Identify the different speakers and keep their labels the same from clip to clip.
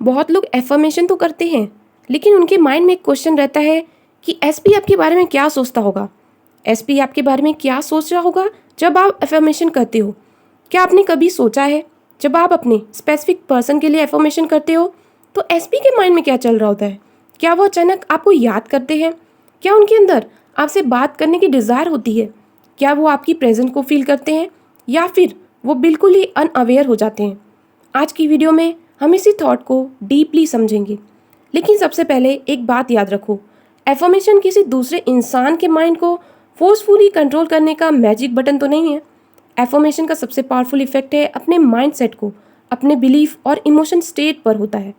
Speaker 1: बहुत लोग एफर्मेशन तो करते हैं, लेकिन उनके माइंड में एक क्वेश्चन रहता है कि एसपी आपके बारे में क्या सोचता होगा। एसपी आपके बारे में क्या सोच रहा होगा जब आप एफर्मेशन करते हो। क्या आपने कभी सोचा है जब आप अपने स्पेसिफिक पर्सन के लिए एफर्मेशन करते हो तो एसपी के माइंड में क्या चल रहा होता है? क्या वो अचानक आपको याद करते हैं? क्या उनके अंदर आपसे बात करने की डिज़ायर होती है? क्या वो आपकी प्रेजेंस को फील करते हैं या फिर वो बिल्कुल ही अनअवेयर हो जाते हैं? आज की वीडियो में हम इसी थॉट को डीपली समझेंगे। लेकिन सबसे पहले एक बात याद रखो, एफर्मेशन किसी दूसरे इंसान के माइंड को फोर्सफुली कंट्रोल करने का मैजिक बटन तो नहीं है। एफर्मेशन का सबसे पावरफुल इफेक्ट है अपने माइंड सेट को, अपने बिलीफ और इमोशन स्टेट पर होता है।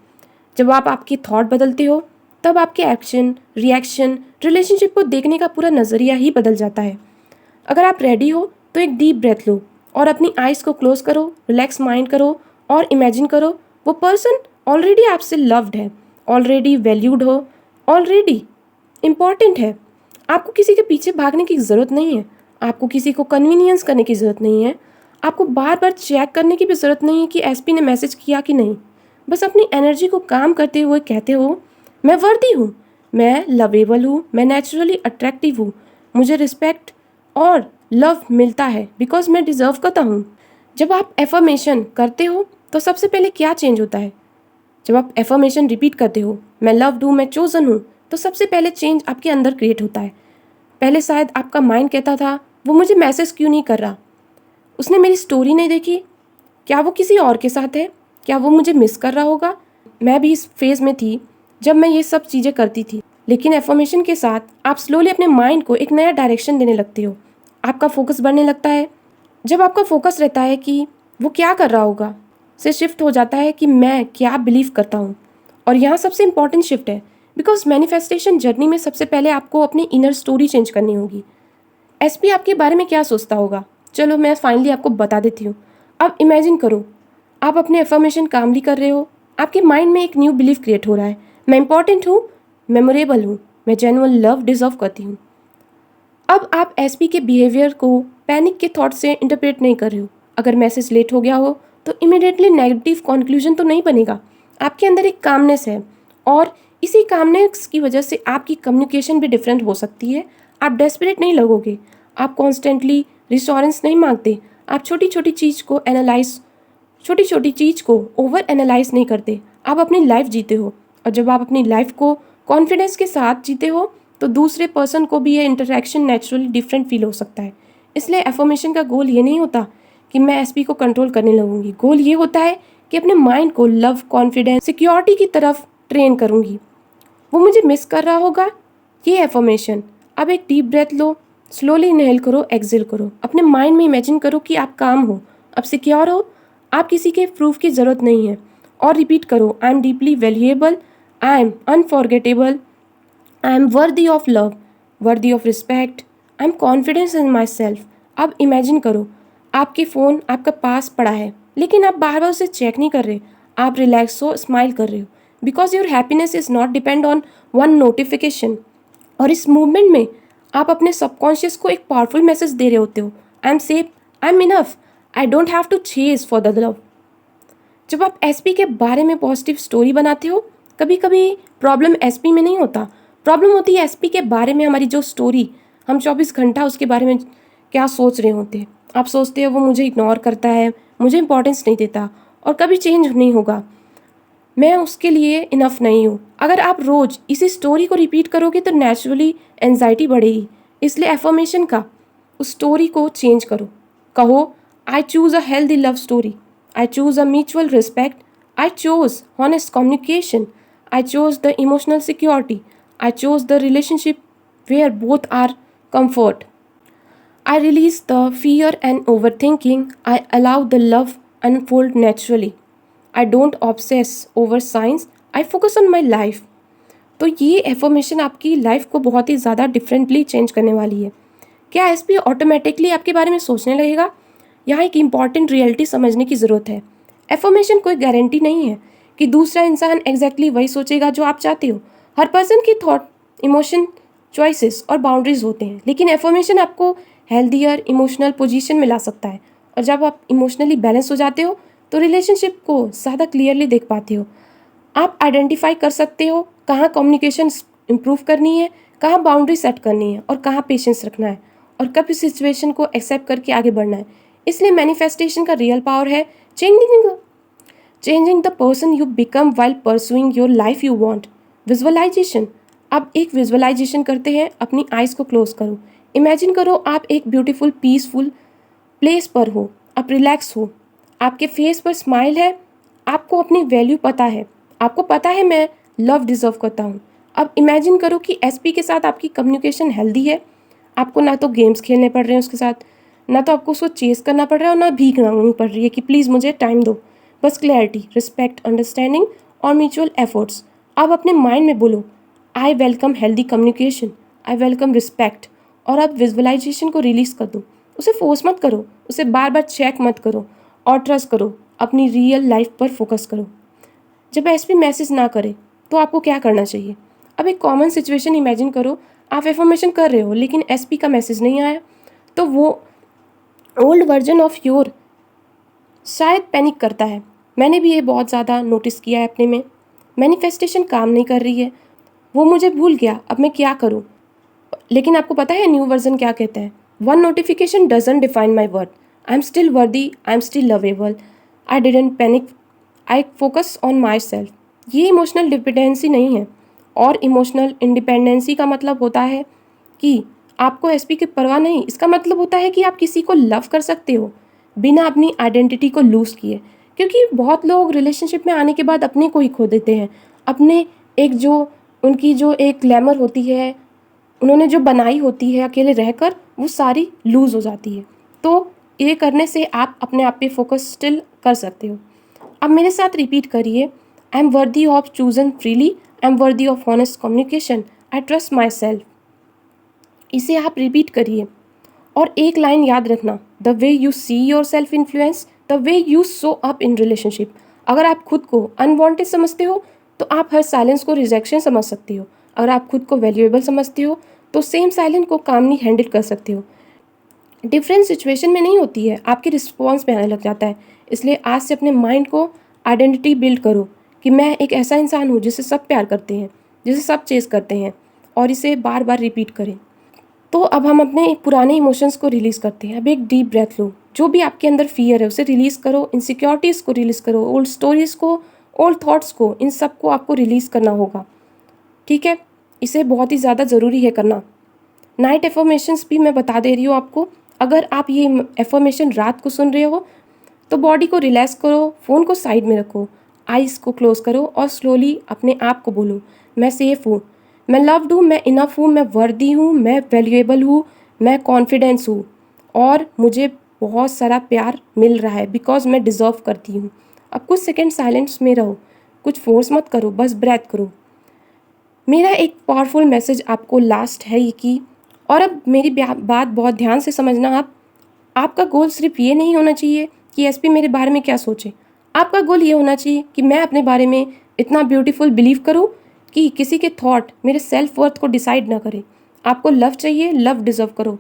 Speaker 1: जब आप आपकी थॉट बदलते हो तब आपके एक्शन, रिएक्शन, रिलेशनशिप को देखने का पूरा नज़रिया ही बदल जाता है। अगर आप रेडी हो तो एक डीप ब्रेथ लो और अपनी आइज़ को क्लोज करो, रिलैक्स माइंड करो और इमेजिन करो वो पर्सन ऑलरेडी आपसे लव्ड है, ऑलरेडी वैल्यूड हो, ऑलरेडी इम्पॉर्टेंट है। आपको किसी के पीछे भागने की ज़रूरत नहीं है, आपको किसी को कन्वीनियंस करने की ज़रूरत नहीं है, आपको बार बार चेक करने की भी ज़रूरत नहीं है कि एसपी ने मैसेज किया कि नहीं। बस अपनी एनर्जी को काम करते हुए कहते हो, मैं वर्दी हूँ, मैं लवेबल हूँ, मैं नेचुरली अट्रैक्टिव हूँ, मुझे रिस्पेक्ट और लव मिलता है बिकॉज मैं डिज़र्व करता हूँ। जब आप एफर्मेशन करते हो तो सबसे पहले क्या चेंज होता है? जब आप एफर्मेशन रिपीट करते हो, मैं लव्ड हूँ, मैं चोजन हूँ, तो सबसे पहले चेंज आपके अंदर क्रिएट होता है। पहले शायद आपका माइंड कहता था वो मुझे मैसेज क्यों नहीं कर रहा, उसने मेरी स्टोरी नहीं देखी, क्या वो किसी और के साथ है, क्या वो मुझे मिस कर रहा होगा। मैं भी इस फेज़ में थी जब मैं ये सब चीज़ें करती थी। लेकिन एफर्मेशन के साथ आप स्लोली अपने माइंड को एक नया डायरेक्शन देने लगते हो। आपका फोकस बढ़ने लगता है। जब आपका फोकस रहता है कि वो क्या कर रहा होगा से शिफ्ट हो जाता है कि मैं क्या बिलीव करता हूँ। और यहाँ सबसे इम्पॉर्टेंट शिफ्ट है, बिकॉज मैनिफेस्टेशन जर्नी में सबसे पहले आपको अपनी इनर स्टोरी चेंज करनी होगी। एसपी आपके बारे में क्या सोचता होगा, चलो मैं फाइनली आपको बता देती हूँ। अब इमेजिन करो आप अपने एफर्मेशन कामली कर रहे हो, आपके माइंड में एक न्यू बिलीफ क्रिएट हो रहा है, मैं इंपॉर्टेंट हूँ, मेमोरेबल हूँ, मैं जेन्युइन लव डिजर्व करती हूँ। अब आप एसपी के बिहेवियर को पैनिक के थॉट से इंटरप्रेट नहीं कर रहे हो। अगर मैसेज लेट हो गया हो तो इमिडिएटली नेगेटिव कंक्लूजन तो नहीं बनेगा। आपके अंदर एक कामनेस है और इसी कामनेस की वजह से आपकी कम्युनिकेशन भी डिफरेंट हो सकती है। आप डेस्परेट नहीं लगोगे, आप कॉन्स्टेंटली रिश्योरेंस नहीं मांगते, आप छोटी छोटी चीज़ को एनालाइज छोटी छोटी चीज़ को ओवर एनालाइज नहीं करते, आप अपनी लाइफ जीते हो। और जब आप अपनी लाइफ को कॉन्फिडेंस के साथ जीते हो तो दूसरे पर्सन को भी ये इंटरेक्शन नेचुरली डिफरेंट फील हो सकता है। इसलिए एफर्मेशन का गोल ये नहीं होता कि मैं एसपी को कंट्रोल करने लगूंगी। गोल ये होता है कि अपने माइंड को लव, कॉन्फिडेंस, सिक्योरिटी की तरफ ट्रेन करूंगी। वो मुझे मिस कर रहा होगा, ये एफर्मेशन। अब एक डीप ब्रेथ लो, स्लोली इनहेल करो, एक्सेल करो, अपने माइंड में इमेजिन करो कि आप काम हो, अब सिक्योर हो, आप किसी के प्रूफ की ज़रूरत नहीं है। और रिपीट करो, I am deeply valuable, I am unforgettable, I am worthy of love, worthy of respect, I am confidence in my self. अब इमेजिन करो आपके फ़ोन आपका पास पड़ा है, लेकिन आप बार बार उसे चेक नहीं कर रहे, आप रिलैक्स हो, स्माइल कर रहे हो, because your happiness is not depend on one notification. और इस मूवमेंट में आप अपने सबकॉन्शियस को एक पावरफुल मैसेज दे रहे होते हो, I am safe, I am enough, I don't have to chase for the love. जब आप एसपी के बारे में पॉजिटिव स्टोरी बनाते हो, कभी कभी प्रॉब्लम एसपी में नहीं होता, प्रॉब्लम होती है एसपी के बारे में हमारी जो स्टोरी, हम 24 घंटा उसके बारे में क्या सोच रहे होते हैं। आप सोचते हो वो मुझे इग्नोर करता है, मुझे इंपॉर्टेंस नहीं देता और कभी चेंज नहीं होगा, मैं उसके लिए इनफ नहीं हूँ। अगर आप रोज़ इसी स्टोरी को रिपीट करोगे तो नेचुरली एनजाइटी बढ़ेगी। इसलिए एफर्मेशन का उस स्टोरी को चेंज करो। कहो, I choose a healthy love story, I choose a mutual respect, I chose honest communication, I chose the emotional security, I chose the relationship where both are comfort. I release the fear and overthinking. I allow the love unfold naturally. I don't obsess over signs. I focus on my life. तो ये affirmation आपकी life को बहुत ही ज़्यादा differently change करने वाली है। क्या एसपी ऑटोमेटिकली आपके बारे में सोचने लगेगा? यहाँ एक इम्पॉर्टेंट रियलिटी समझने की ज़रूरत है। एफर्मेशन कोई गारंटी नहीं है कि दूसरा इंसान एग्जैक्टली वही सोचेगा जो आप चाहते हो। हर पर्सन की थॉट, इमोशन, चॉइसेस और बाउंड्रीज होते हैं, लेकिन एफर्मेशन आपको हेल्दियर इमोशनल पोजीशन में ला सकता है। और जब आप इमोशनली बैलेंस हो जाते हो तो रिलेशनशिप को ज़्यादा क्लियरली देख पाते हो। आप आइडेंटिफाई कर सकते हो कहाँ कम्युनिकेशन इम्प्रूव करनी है, कहाँ बाउंड्री सेट करनी है और कहाँ पेशेंस रखना है और कब इस सिचुएशन को एक्सेप्ट करके आगे बढ़ना है। इसलिए मैनिफेस्टेशन का रियल पावर है changing the person you become while pursuing your life you want. Visualization, अब एक विजुअलाइजेशन करते हैं। अपनी आइज़ को क्लोज करो। इमेजिन करो आप एक ब्यूटीफुल पीसफुल प्लेस पर हो, आप रिलैक्स हो, आपके फेस पर स्माइल है, आपको अपनी वैल्यू पता है, आपको पता है मैं लव डिज़र्व करता हूँ। अब इमेजिन करो कि एसपी के साथ आपकी कम्युनिकेशन हेल्दी है, आपको ना तो गेम्स खेलने पड़ रहे हैं उसके साथ, ना तो आपको उसको चेस करना पड़ रहा है और ना भीख मांगनी पड़ रही है कि प्लीज़ मुझे टाइम दो। बस क्लैरिटी, रिस्पेक्ट, अंडरस्टैंडिंग और म्यूचुअल एफर्ट्स। अब अपने माइंड में बोलो I welcome healthy communication, I welcome respect, और अब विजुअलाइजेशन को रिलीज़ कर दो। उसे फोर्स मत करो, उसे बार बार चेक मत करो और ट्रस्ट करो, अपनी रियल लाइफ पर फोकस करो। जब एसपी मैसेज ना करे तो आपको क्या करना चाहिए? अब एक कॉमन सिचुएशन इमेजिन करो, आप एफर्मेशन कर रहे हो लेकिन एसपी का मैसेज नहीं आया, तो वो ओल्ड वर्जन ऑफ योर शायद पैनिक करता है। मैंने भी ये बहुत ज़्यादा नोटिस किया है अपने में। मैनिफेस्टेशन काम नहीं कर रही है, वो मुझे भूल गया, अब मैं क्या करूँ? लेकिन आपको पता है न्यू वर्जन क्या कहता है? One notification doesn't define my worth, I am still worthy, I am still lovable, I didn't panic, I focus on myself. ये इमोशनल डिपेंडेंसी नहीं है, और इमोशनल इंडिपेंडेंसी का मतलब होता है कि आपको एसपी की परवाह नहीं। इसका मतलब होता है कि आप किसी को लव कर सकते हो बिना अपनी आइडेंटिटी को लूज़ किए। क्योंकि बहुत लोग रिलेशनशिप में आने के बाद अपने को ही खो देते हैं, अपने एक जो उनकी जो एक ग्लैमर होती है, उन्होंने जो बनाई होती है अकेले रहकर, वो सारी लूज़ हो जाती है। तो ये करने से आप अपने आप पे फोकस स्टिल कर सकते हो। अब मेरे साथ रिपीट करिए, I am worthy of chosen freely, I am worthy of honest communication, I trust my self. इसे आप रिपीट करिए और एक लाइन याद रखना, the way you see your self influence the way you show up in relationship. अगर आप खुद को अनवांटेड समझते हो तो आप हर साइलेंस को रिजेक्शन समझ सकते हो। अगर आप खुद को वैल्यूएबल समझते हो तो सेम साइलेंस को कामली हैंडल कर सकते हो। डिफरेंट सिचुएशन में नहीं होती है, आपके रिस्पॉन्स में आने लग जाता है। इसलिए आज से अपने माइंड को आइडेंटिटी बिल्ड करो कि मैं एक ऐसा इंसान हूँ जिसे सब प्यार करते हैं, जिसे सब चेस करते हैं, और इसे बार बार रिपीट करें। तो अब हम अपने पुराने इमोशंस को रिलीज़ करते हैं। अब एक डीप ब्रेथ लो, जो भी आपके अंदर फियर है उसे रिलीज़ करो, इनसिक्योरिटीज़ को रिलीज़ करो, ओल्ड स्टोरीज़ को, ओल्ड थॉट्स को, इन सब को आपको रिलीज़ करना होगा। ठीक है, इसे बहुत ही ज़्यादा ज़रूरी है करना। नाइट एफर्मेशंस भी मैं बता दे रही हूँ आपको। अगर आप ये एफर्मेशन रात को सुन रहे हो तो बॉडी को रिलैक्स करो, फ़ोन को साइड में रखो, आइज़ को क्लोज करो और स्लोली अपने आप को बोलो, मैं सेफ़ हूँ, मैं लव्ड हूँ, मैं इनफ हूँ, मैं वर्दी हूँ, मैं वैल्यूएबल हूँ, मैं कॉन्फिडेंस हूँ और मुझे बहुत सारा प्यार मिल रहा है बिकॉज मैं डिज़र्व करती हूँ। अब कुछ सेकेंड साइलेंस में रहो, कुछ फोर्स मत करो, बस ब्रेथ करो। मेरा एक पावरफुल मैसेज आपको लास्ट है ये कि, और अब मेरी बात बहुत ध्यान से समझना आप, आपका गोल सिर्फ ये नहीं होना चाहिए कि एसपी मेरे बारे में क्या सोचे। आपका गोल ये होना चाहिए कि मैं अपने बारे में इतना ब्यूटीफुल बिलीव करूँ कि किसी के थॉट मेरे सेल्फ वर्थ को डिसाइड ना करें। आपको लव चाहिए, लव डिज़र्व करो।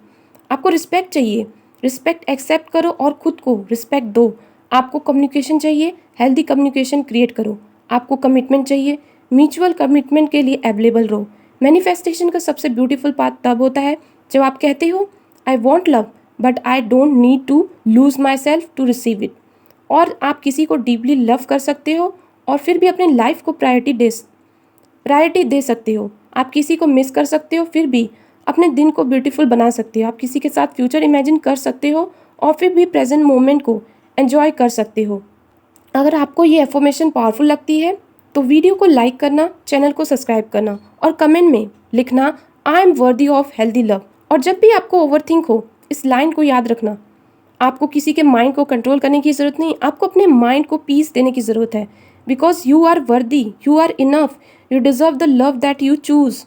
Speaker 1: आपको रिस्पेक्ट चाहिए, रिस्पेक्ट एक्सेप्ट करो और खुद को रिस्पेक्ट दो। आपको कम्युनिकेशन चाहिए, हेल्दी कम्युनिकेशन क्रिएट करो। आपको कमिटमेंट चाहिए, म्यूचुअल कमिटमेंट के लिए अवेलेबल रहो। मैनिफेस्टेशन का सबसे ब्यूटीफुल पार्ट तब होता है जब आप कहते हो I want love but I don't need to lose myself to receive it. और आप किसी को डीपली लव कर सकते हो और फिर भी अपने लाइफ को प्रायोरिटी दे सकते हो। आप किसी को मिस कर सकते हो फिर भी अपने दिन को ब्यूटीफुल बना सकते हो। आप किसी के साथ फ्यूचर इमेजिन कर सकते हो और फिर भी प्रेजेंट मोमेंट को एंजॉय कर सकते हो। अगर आपको ये एफर्मेशन पावरफुल लगती है तो वीडियो को लाइक करना, चैनल को सब्सक्राइब करना और कमेंट में लिखना I am worthy of healthy love. और जब भी आपको ओवरथिंक हो, इस लाइन को याद रखना, आपको किसी के माइंड को कंट्रोल करने की ज़रूरत नहीं, आपको अपने माइंड को पीस देने की ज़रूरत है। Because you are worthy, you are enough, you deserve the love that you choose.